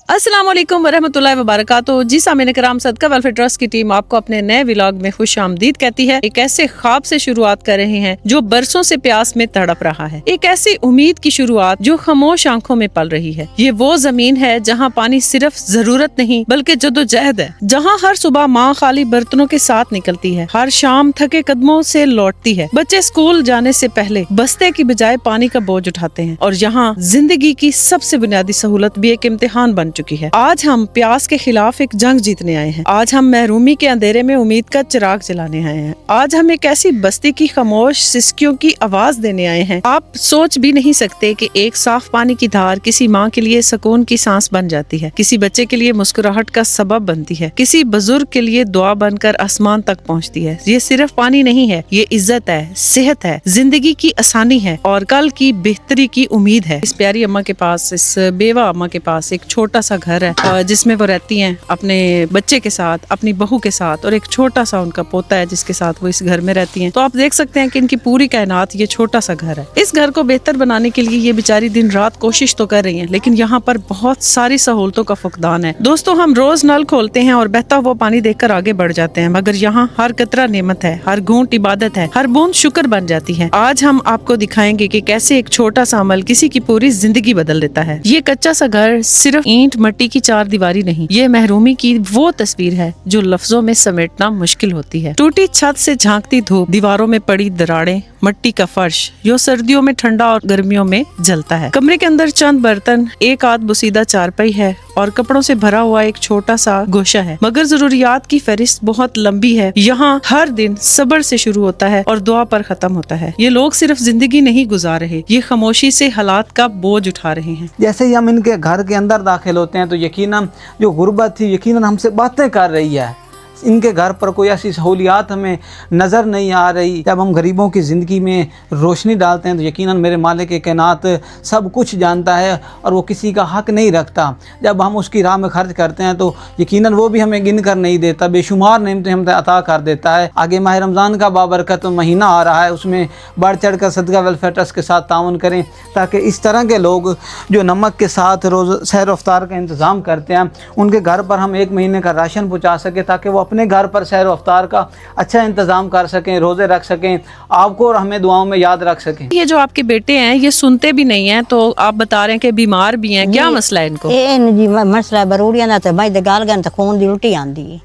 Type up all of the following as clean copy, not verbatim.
अस्सलाम वालेकुम वरहमतुल्लाहि वबरकातुहू। जी सामीन कराम, सदका वेलफेयर ट्रस्ट की टीम आपको अपने नए व्लॉग में खुश आमदीद कहती है। एक ऐसे ख्वाब से शुरुआत कर रहे हैं जो बरसों से प्यास में तड़प रहा है। एक ऐसी उम्मीद की शुरुआत जो खामोश आंखों में पल रही है। ये वो जमीन है जहाँ पानी सिर्फ जरूरत नहीं बल्कि जद्दोजहद है, जहाँ हर सुबह माँ खाली बर्तनों के साथ निकलती है, हर शाम थके कदमों से लौटती है। बच्चे स्कूल जाने से पहले बस्ते की बजाय पानी का बोझ उठाते हैं और यहाँ जिंदगी की सबसे बुनियादी सहूलत भी एक इम्तिहान बन चुकी है। आज हम प्यास के खिलाफ एक जंग जीतने आए हैं। आज हम महरूमी के अंधेरे में उम्मीद का चिराग जलाने आए हैं। आज हम एक ऐसी बस्ती की खामोश सिसकियों की आवाज देने आए हैं। आप सोच भी नहीं सकते कि एक साफ पानी की धार किसी माँ के लिए सुकून की सांस बन जाती है, किसी बच्चे के लिए मुस्कुराहट का सबब बनती है, किसी बुजुर्ग के लिए दुआ बनकर आसमान तक पहुँचती है। ये सिर्फ पानी नहीं है, ये इज्जत है, सेहत है, जिंदगी की आसानी है और कल की बेहतरी की उम्मीद है। इस प्यारी अम्मा के पास, इस बेवा अम्मा के पास एक छोटा सा घर है जिसमें वो रहती हैं अपने बच्चे के साथ, अपनी बहू के साथ, और एक छोटा सा उनका पोता है जिसके साथ वो इस घर में रहती हैं। तो आप देख सकते हैं कि इनकी पूरी कायनात ये छोटा सा घर है। इस घर को बेहतर बनाने के लिए ये बेचारी दिन रात कोशिश तो कर रही हैं, लेकिन यहाँ पर बहुत सारी सहूलतों का फुकदान है। दोस्तों, हम रोज नल खोलते हैं और बहता हुआ पानी देखकर आगे बढ़ जाते हैं, मगर यहाँ हर कतरा नेमत है, हर घूंट इबादत है, हर बूंद शुक्र बन जाती है। आज हम आपको दिखाएंगे कि कैसे एक छोटा सा अमल किसी की पूरी जिंदगी बदल देता है। ये कच्चा सा घर सिर्फ ईंट मट्टी की चार दीवारी नहीं, ये महरूमी की वो तस्वीर है जो लफ्जों में समेटना मुश्किल होती है। टूटी छत से झांकती धूप, दीवारों में पड़ी दरारें, मट्टी का फर्श जो सर्दियों में ठंडा और गर्मियों में जलता है। कमरे के अंदर चंद बर्तन, एक आध बुसीदा चारपाई है और कपड़ों से भरा हुआ एक छोटा सा गोशा है, मगर जरूरियात की फहरिस्त बहुत लंबी है। यहाँ हर दिन सब्र से शुरू होता है और दुआ पर खत्म होता है। ये लोग सिर्फ जिंदगी नहीं गुजार रहे, ये खामोशी से हालात का बोझ उठा रहे हैं। जैसे ही हम इनके घर के अंदर दाखिल होते हैं तो यकीनन जो गुर्बत थी यकीनन हमसे बातें कर रही है। इनके घर पर कोई ऐसी सहूलियात हमें नज़र नहीं आ रही। जब हम गरीबों की ज़िंदगी में रोशनी डालते हैं तो यकीनन मेरे मालिक कायनात सब कुछ जानता है और वो किसी का हक़ नहीं रखता। जब हम उसकी राह में खर्च करते हैं तो यकीनन वो भी हमें गिन कर नहीं देता, बेशुमार नेमतें हम अता कर देता है। आगे माह रमज़ान का बाबरकत महीना आ रहा है, उसमें बढ़ चढ़ कर सदका वेलफेयर ट्रस्ट के साथ ताउन करें ताकि इस तरह के लोग जो नमक के साथ रोज़ सहर अफ्तार का इंतज़ाम करते हैं उनके घर पर हम एक महीने का राशन पहुँचा सकें, ताकि वो अपने घर पर सहर अफ्तार का अच्छा इंतजाम कर सकें, रोजे रख सकें, आपको और हमें दुआओं में याद रख सकें। ये जो आपके बेटे हैं ये सुनते भी नहीं हैं, तो आप बता रहे हैं कि बीमार भी हैं, क्या मसला है इनको? जी मसला बरूड़ियां दा ते भाई दे गाल गन ते खून दी उल्टी आंदी है।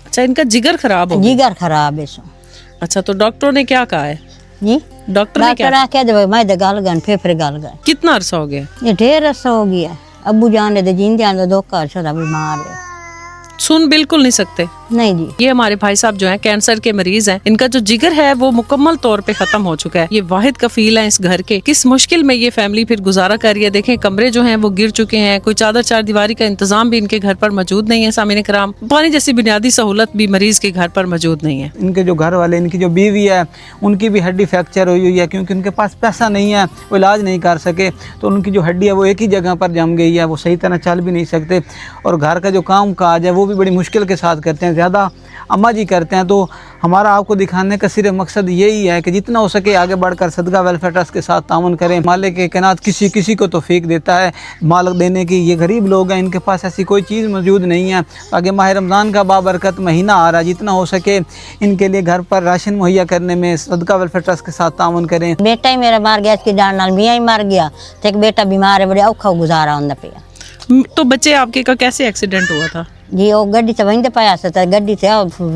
अच्छा, इनका जिगर खराब हो गया? जिगर खराब है सो। अच्छा, तो डॉक्टर ने क्या कहा है? जी डॉक्टर ने क्या कह दे भाई दे गाल गन फेफड़े गाल गन। कितना अरसा हो गया? ये ढेर अरसा हो गया। अब्बू जान दे जिंदे आंदे दो का अरसा बीमार है, सुन बिल्कुल नहीं सकते। नहीं जी। ये हमारे भाई साहब जो हैं कैंसर के मरीज हैं, इनका जो जिगर है वो मुकम्मल तौर पे खत्म हो चुका है। ये वाहिद कफील है इस घर के। किस मुश्किल में ये फैमिली फिर गुजारा कर रही है। देखें, कमरे जो हैं वो गिर चुके हैं, कोई चादर चार दीवारी का इंतजाम भी इनके घर पर मौजूद नहीं है। सामीन कराम, पानी जैसी बुनियादी सहूलत भी मरीज के घर पर मौजूद नहीं है। इनके जो घर वाले, इनकी जो बीवी है, उनकी भी हड्डी फ्रैक्चर हुई है क्योंकि उनके पास पैसा नहीं है, वो इलाज नहीं कर सके, तो उनकी जो हड्डी है वो एक ही जगह पर जम गई है, वो सही तरह चल भी नहीं सकते और घर का जो काम काज है वो भी बड़ी मुश्किल के साथ करते हैं, ज़्यादा अम्मा जी करते हैं। तो हमारा आपको दिखाने का सिर्फ मकसद यही है कि जितना हो सके आगे बढ़कर सदका वेलफेयर ट्रस्ट के साथ ताउन करें। मालिक कायनात किसी किसी को तौफीक देता है माल देने की। ये गरीब लोग हैं, इनके पास ऐसी कोई चीज़ मौजूद नहीं है। आगे माह रमज़ान का बाबरकत महीना आ रहा है, जितना हो सके इनके लिए घर पर राशन मुहैया करने में सदका वेलफेयर ट्रस्ट के साथ ताउन करें। बेटा ही मेरा मार गया, इसकी डांड नाल मियाँ ही मर गया, तो एक बेटा बीमार है, बड़े औखा गुजारा होंदा पिया। तो बच्चे आपके का कैसे एक्सीडेंट हुआ था? जी वो गड्डी से वहीं पाया से गड्डी से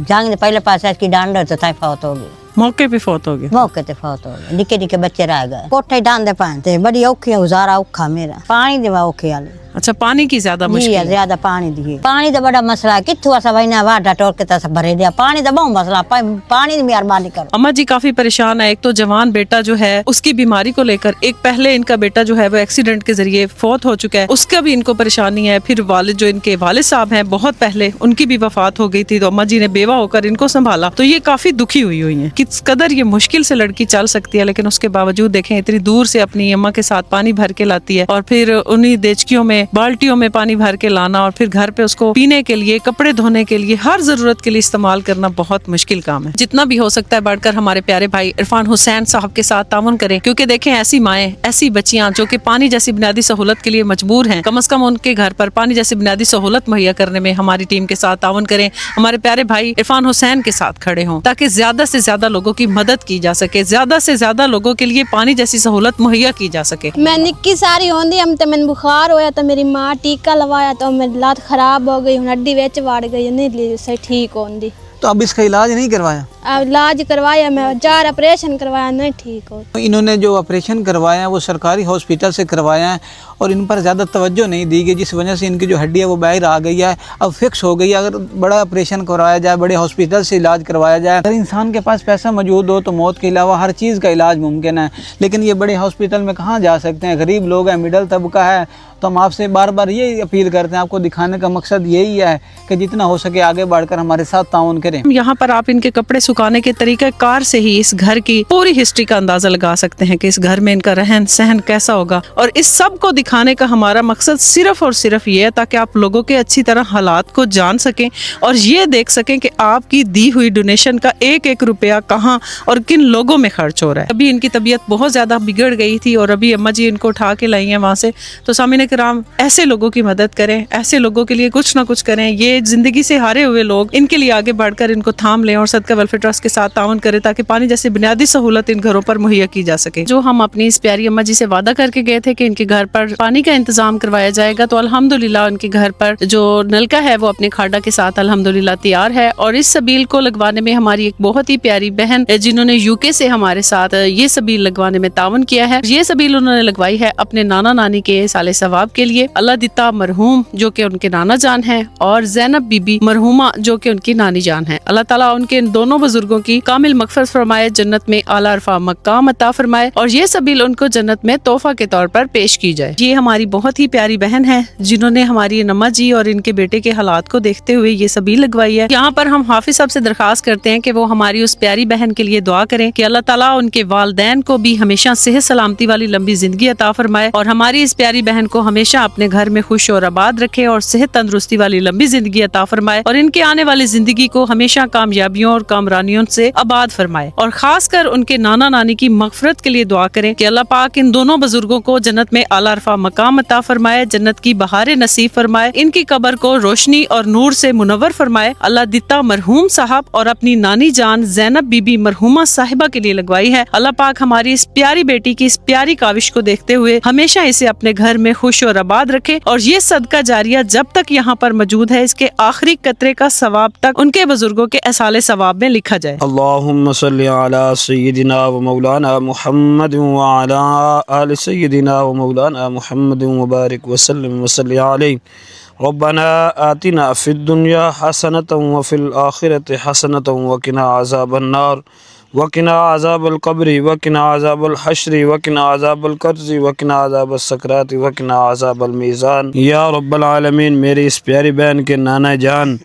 जांग दे पहले पास इसकी डांड तो था फौत हो गई, मौके पे फौत हो गए। मौके ते फौत हो गए। निके निके बच्चे रह गए, कोठे डांदे पाए ते बड़ी औखी गुजारा औखा मेरा। पानी देवा औखे वाले। अच्छा, पानी की ज्यादा जी मुश्किल है। ज्यादा पानी दिए। पानी दा बड़ा मसला है, कित्थू असा वहीना वाटा टोर के तस भरे दिया पानी दा बहुत मसला। पानी दी मेहरबानी करो। अम्मा जी काफी परेशान है। एक तो जवान बेटा जो है उसकी बीमारी को लेकर, एक पहले इनका बेटा जो है वो एक्सीडेंट के जरिए फौत हो चुका है, उसका भी इनको परेशानी है। फिर वालिद जो इनके वालिद साहब हैं बहुत पहले उनकी भी वफात हो गई थी, तो अम्मा जी ने बेवा होकर इनको संभाला। तो ये काफी दुखी हुई हैं। किस कदर ये मुश्किल से लड़की चल सकती है, लेकिन उसके बावजूद देखें इतनी दूर से अपनी अम्मा के साथ पानी भर के लाती है और फिर उन्हीं देचकियों में में बाल्टियों में पानी भर के लाना और फिर घर पे उसको पीने के लिए, कपड़े धोने के लिए, हर जरूरत के लिए इस्तेमाल करना बहुत मुश्किल काम है। जितना भी हो सकता है बढ़कर हमारे प्यारे भाई इरफान हुसैन साहब के साथ ताउन करें, क्योंकि देखें ऐसी माएँ, ऐसी बच्चियां जो कि पानी जैसी बुनियादी सहूलत के लिए मजबूर हैं, कम से कम उनके घर पर पानी जैसी बुनियादी सहूलत मुहैया करने में हमारी टीम के साथ ताउन करें, हमारे प्यारे भाई इरफान हुसैन के साथ खड़े हों, ताकि ज्यादा से ज्यादा लोगों की मदद की जा सके, ज्यादा से ज्यादा लोगों के लिए पानी जैसी सहूलत मुहैया की जा सके। मैं निक्की सारी होंदी हम तो मैंने बुखार होया तो मेरी माँ टीका लवाया तो मेरी लात खराब हो गई, हड्डी विच वाड़ गई, नहीं सही ठीक होंदी। तो अब इसका इलाज नहीं करवाया? अब इलाज करवाया, मैं 4 ऑपरेशन करवाया, नहीं ठीक हो। इन्होंने जो ऑपरेशन करवाया है वो सरकारी हॉस्पिटल से करवाया है और इन पर ज़्यादा तवज्जो नहीं दी गई, जिस वजह से इनकी जो हड्डी है वो बाहर आ गई है, अब फिक्स हो गई है। अगर बड़ा ऑपरेशन करवाया जाए, बड़े हॉस्पिटल से इलाज करवाया जाए, अगर इंसान के पास पैसा मौजूद हो तो मौत के अलावा हर चीज़ का इलाज मुमकिन है, लेकिन ये बड़े हॉस्पिटल में कहाँ जा सकते हैं? गरीब लोग हैं, मिडल तबका है। तो हम आपसे बार बार ये अपील करते हैं, आपको दिखाने का मकसद यही है कि जितना हो सके आगे बढ़कर हमारे साथ ताउन करें। यहाँ पर आप इनके कपड़े सुखाने के तरीका कार से ही इस घर की पूरी हिस्ट्री का अंदाजा लगा सकते हैं कि इस घर में इनका रहन सहन कैसा होगा, और इस सब को दिखाने का हमारा मकसद सिर्फ और सिर्फ ये है ताकि आप लोगों के अच्छी तरह हालात को जान सकें और ये देख सकें कि आपकी दी हुई डोनेशन का एक एक रुपया कहाँ और किन लोगों में खर्च हो रहा है। अभी इनकी तबीयत बहुत ज्यादा बिगड़ गई थी और अभी अम्मा जी इनको उठा के लाई हैं वहाँ से। तो सामीन किराम, ऐसे लोगों की मदद करें, ऐसे लोगों के लिए कुछ ना कुछ करें। ये जिंदगी से हारे हुए लोग, इनके लिए आगे बढ़कर इनको थाम लें और सदका वेलफेयर ट्रस्ट के साथ ताउन करें ताकि पानी जैसी बुनियादी सहूलत इन घरों पर मुहैया की जा सके। जो हम अपनी इस प्यारी अम्मा जी से वादा करके गए थे कि इनके घर पर पानी का इंतजाम करवाया जाएगा, तो अल्हम्दुलिल्लाह उनके घर पर जो नलका है वो अपने खाड़ा के साथ अल्हम्दुलिल्लाह तैयार है। और इस सबील को लगवाने में हमारी एक बहुत ही प्यारी बहन जिन्होंने यूके से हमारे साथ ये सबील लगवाने में ताउन किया है, ये सबील उन्होंने लगवाई है अपने नाना नानी के साले सवाब के लिए। अल्लाह दिता मरहूम जो कि उनके नाना जान हैं और ज़ैनब बीबी मरहूमा जो कि उनकी नानी जान है। अल्लाह ताला उनके इन दोनों बुजुर्गों की कामिल मगफरत फरमाए, जन्नत में आला अरफा मकाम अता फरमाए और ये सबील उनको जन्नत में तोहफा के तौर पर पेश की जाए। ये हमारी बहुत ही प्यारी बहन है जिन्होंने हमारी अम्मा जी और इनके बेटे के हालात को देखते हुए ये सबील लगवाई है। यहाँ पर हम हाफिज साहब से दरखास्त करते हैं कि वो हमारी उस प्यारी बहन के लिए दुआ करें कि अल्लाह ताला उनके वालिदैन को भी हमेशा सेहत सलामती वाली लंबी जिंदगी अता फरमाए और हमारी इस प्यारी बहन को हमेशा अपने घर में खुश और आबाद रखे और सेहत तंदुरुस्ती वाली लंबी जिंदगी अता फरमाए और इनके आने वाली जिंदगी को हमेशा कामयाबियों और कामरानियों से आबाद फरमाए। और खास कर उनके नाना नानी की मगफरत के लिए दुआ करें कि अल्लाह पाक इन दोनों बुजुर्गों को जन्नत में आला अरफा मकाम अता फरमाए, जन्नत की बहारें नसीब फरमाए, इनकी कब्र को रोशनी और नूर से मुनव्वर फरमाए। अल्लाह दिता मरहूम साहब और अपनी नानी जान ज़ैनब बीबी मरहूमा साहिबा के लिए लगवाई है। अल्लाह पाक हमारी इस प्यारी बेटी की इस प्यारी काविश को देखते हुए हमेशा इसे अपने घर में खुश और आबाद रखे और ये सदका जारिया जब तक यहाँ पर मौजूद है इसके आखिरी कतरे का सवाब तक उनके बुजुर्गों के एसाले सवाब में लिखा जाए। अल्लाहुम्मा सल्ली अला सय्यिदिना व मौलाना मुहम्मद व अला आलि सय्यिदिना व मौलाना मुहम्मद व बारिक व सल्लिम व सल्ली अलैहि। रब्बना आतिना फिद दुनिया हसनतन व फिल आखिरति हसनतन व किना अज़ाबन नार वकिना अज़ाबल क़ब्रि वकिना अज़ाबल हश्रि वकिना अज़ाबल कर्ज़ि वकिना अज़ाबल सकराति वकिना अज़ाबल मीज़ान। या रब्बल आलमीन, मेरी इस प्यारी बहन के नाना जान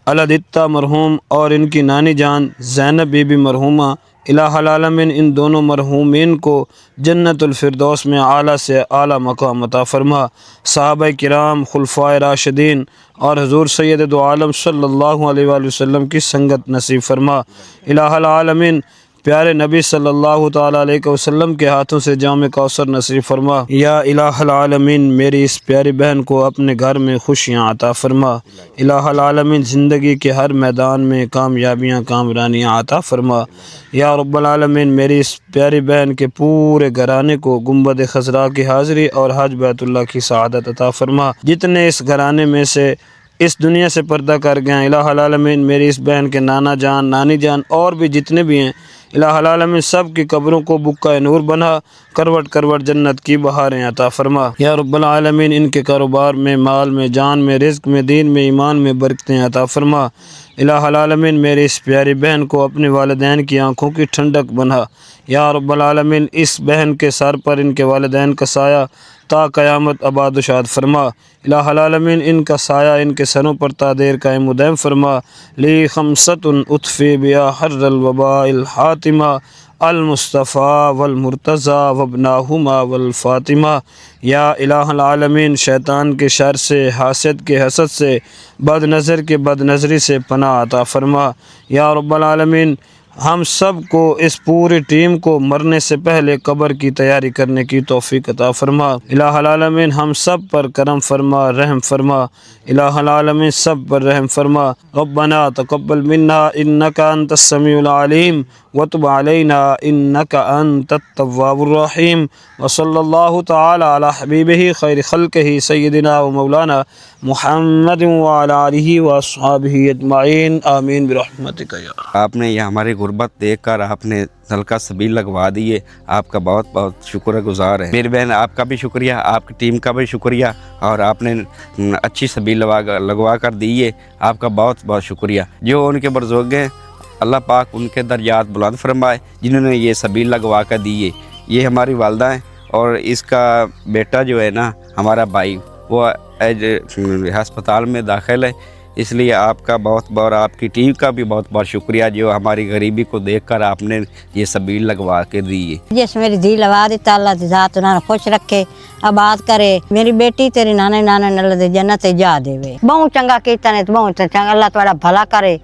अल्लाह दिता मरहूम और इनकी नानी जान ज़ैनब बीबी मरहूमा, इलाहुल आलमीन इन दोनों मरहूमीन को जन्नतुल फिरदौस में आला से आला मकाम अता फरमा। सहाबाए किराम, खुलफाए राशिदीन और हुज़ूर सैयद दो आलम सल्लल्लाहु अलैहि वसल्लम की संगत नसीब फरमा। इलाहुल आलमीन प्यारे नबी सल्लल्लाहु ताला अलैहि वसल्लम के हाथों से जाम कौसर नसीब फरमा। या इलाहुल आलमीन, मेरी इस प्यारी बहन को अपने घर में खुशियाँ अता फरमा। इलाहुल आलमीन ज़िंदगी के हर मैदान में कामयाबियाँ कामरानियाँ अता फरमा। या रब्बल आलमीन, मेरी इस प्यारी बहन के पूरे घराने को गुंबद खज़रा की हाज़िरी और हज बैतुल्लाह की सआदत अता फरमा। जितने इस घराने में से इस दुनिया से पर्दा कर गए, इलाहुल आलमीन मेरी इस बहन के नाना जान, नानी जान और भी जितने भी हैं, इलाहुल आलमीन सब की कब्रों को बुक्का नूर बना, करवट करवट जन्नत की बहारें अता फरमा। या रब्बल आलमीन इनके कारोबार में, माल में, जान में, रिज़्क़ में, दीन में, ईमान में बरकतें अता फरमा। इलाहुल आलमीन मेरी इस प्यारी बहन को अपने वालिदैन की आँखों की ठंडक बना। या रब्बल आलमीन इस बहन के सर पर इनके वालिदैन का साया ता क़यामत आबाद शाद फरमा। इलाहुल आलमीन इनका साया इनके सरों पर ता देर कायम उदैम फरमा। ली खमसतुन उतफ़ी बिया हर्रल वबाइल हातिमा المصطفیٰ والمرتضیٰ وابناہما والفاطمہ. یا الہ العالمین، شیطان کے شر سے، حاسد کے حسد سے، بد نظر کے بد نظری سے پناہ عطا فرما. یا رب العالمین، ہم سب کو، اس پوری ٹیم کو مرنے سے پہلے قبر کی تیاری کرنے کی توفیق عطا فرما. الہ العالمین، ہم سب پر کرم فرما، رحم فرما. الہ العالمین، سب پر رحم فرما. ربنا تقبل منا انک انت السمیع العلیم وتب علینا انک انت التواب الرحیم. وصلی اللہ تعالی علی حبیبہ خیر خلقہ سیدنا و مولانا محمد وعلی آلہ واصحابہ اجمعین. آمین برحمتک یا. آپ نے یہ ہماری غربت دیکھ کر آپ نے نل کا سبیل لگوا دیے، آپ کا بہت بہت شکر گزار ہے. میری بہن، آپ کا بھی شکریہ، آپ کی ٹیم کا بھی شکریہ، اور آپ نے اچھی سبیل لگوا کر دی ہے، آپ کا بہت بہت شکریہ. جو ان کے برزوگ ہیں، اللہ پاک ان کے درجات بلند فرمائے جنہوں نے یہ سبیل لگوا کر دی ہے. یہ ہماری والدہ ہیں، اور اس کا بیٹا جو ہے نا، ہمارا بھائی، وہ ہسپتال میں داخل ہے. اس لیے آپ کا بہت بہت، آپ کی ٹیم کا بھی بہت بہت شکریہ جو ہماری غریبی کو دیکھ کر آپ نے یہ سبیل لگوا کے دی ہے. جس میری دھی لوا دیتا، اللہ دی ذات انہوں نے خوش رکھے، آباد کرے. میری بیٹی تیری نانے اللہ دے جنت جا دے. بہت چنگا کیتا نے، بہت چنگا، اللہ تھوڑا بھلا کرے.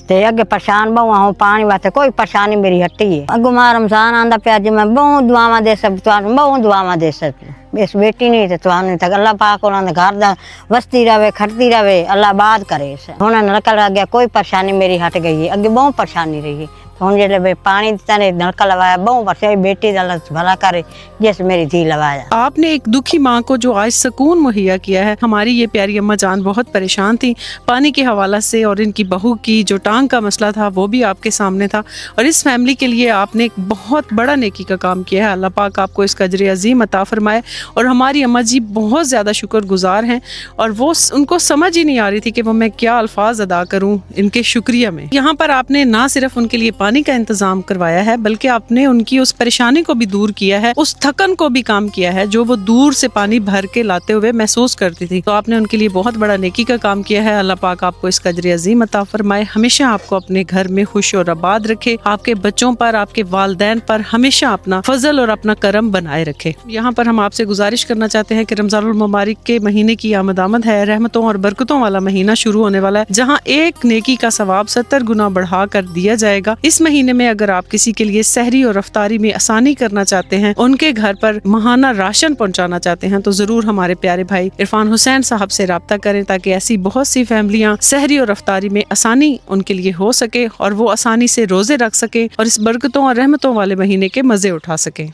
تے اگے پریشان بہو ہوں، پانی واسطے کوئی پریشانی میری ہٹی ہے. اگوں ماں رمضان آندا پیا، جی میں بہت دعاواں دے سب، بہت دعاواں دے سب. اس بیٹی نہیں تے تھانوں تک اللہ پاک انہاں دے گھر دا وستی رہے، کھڑتی رہے، اللہ آباد کرے. ہن نلکا لگ گیا، کوئی پریشانی میری ہٹ گئی ہے. اگے بہت پریشانی رہی. ہن جے پانی دتا نے نلکا لوایا، بہت پریشانی. بیٹی دا اللہ بھلا کرے جس میری دھی لوایا. آپ نے ایک دکھی ماں کو جو آج سکون مہیا کیا ہے. ہماری یہ پیاری اماں جان بہت پریشان تھی پانی کے حوالے سے، اور ان کی بہو کی جو ٹانگ کا مسئلہ تھا وہ بھی آپ کے سامنے تھا، اور اس فیملی کے لیے آپ نے ایک بہت بڑا نیکی کا کام کیا ہے. اللہ پاک آپ کو اس کا اجر عظیم عطا فرمائے. اور ہماری اماں جی بہت زیادہ شکر گزار ہیں، اور وہ ان کو سمجھ ہی نہیں آ رہی تھی کہ وہ میں کیا الفاظ ادا کروں ان کے شکریہ میں. یہاں پر آپ نے نہ صرف ان کے لیے پانی کا انتظام کروایا ہے، بلکہ آپ نے ان کی اس پریشانی کو بھی دور کیا ہے، اس تھکن کو بھی کام کیا ہے جو وہ دور سے پانی بھر کے لاتے ہوئے محسوس کرتی تھی. تو آپ نے ان کے لیے بہت بڑا نیکی کا کام کیا ہے. اللہ پاک آپ کو اس کا اجر عظیم عطا فرمائے، ہمیشہ آپ کو اپنے گھر میں خوش اور آباد رکھے، آپ کے بچوں پر، آپ کے والدین پر ہمیشہ اپنا فضل اور اپنا کرم بنائے رکھے. یہاں پر ہم آپ سے گزارش کرنا چاہتے ہیں کہ رمضان المبارک کے مہینے کی آمد ہے، رحمتوں اور برکتوں والا مہینہ شروع ہونے والا ہے، جہاں ایک نیکی کا ثواب 70 گنا بڑھا کر دیا جائے گا. اس مہینے میں اگر آپ کسی کے لیے سحری اور افطاری میں آسانی کرنا چاہتے ہیں، ان کے گھر پر ماہانہ راشن پہنچانا چاہتے ہیں، تو ضرور ہمارے پیارے بھائی عرفان حسین صاحب سے رابطہ کریں، تاکہ ایسی بہت سی فیملیاں سحری اور افطاری میں آسانی ان کے لیے ہو سکے، اور وہ آسانی سے روزے رکھ سکیں اور اس برکتوں اور رحمتوں والے مہینے کے مزے اٹھا سکیں.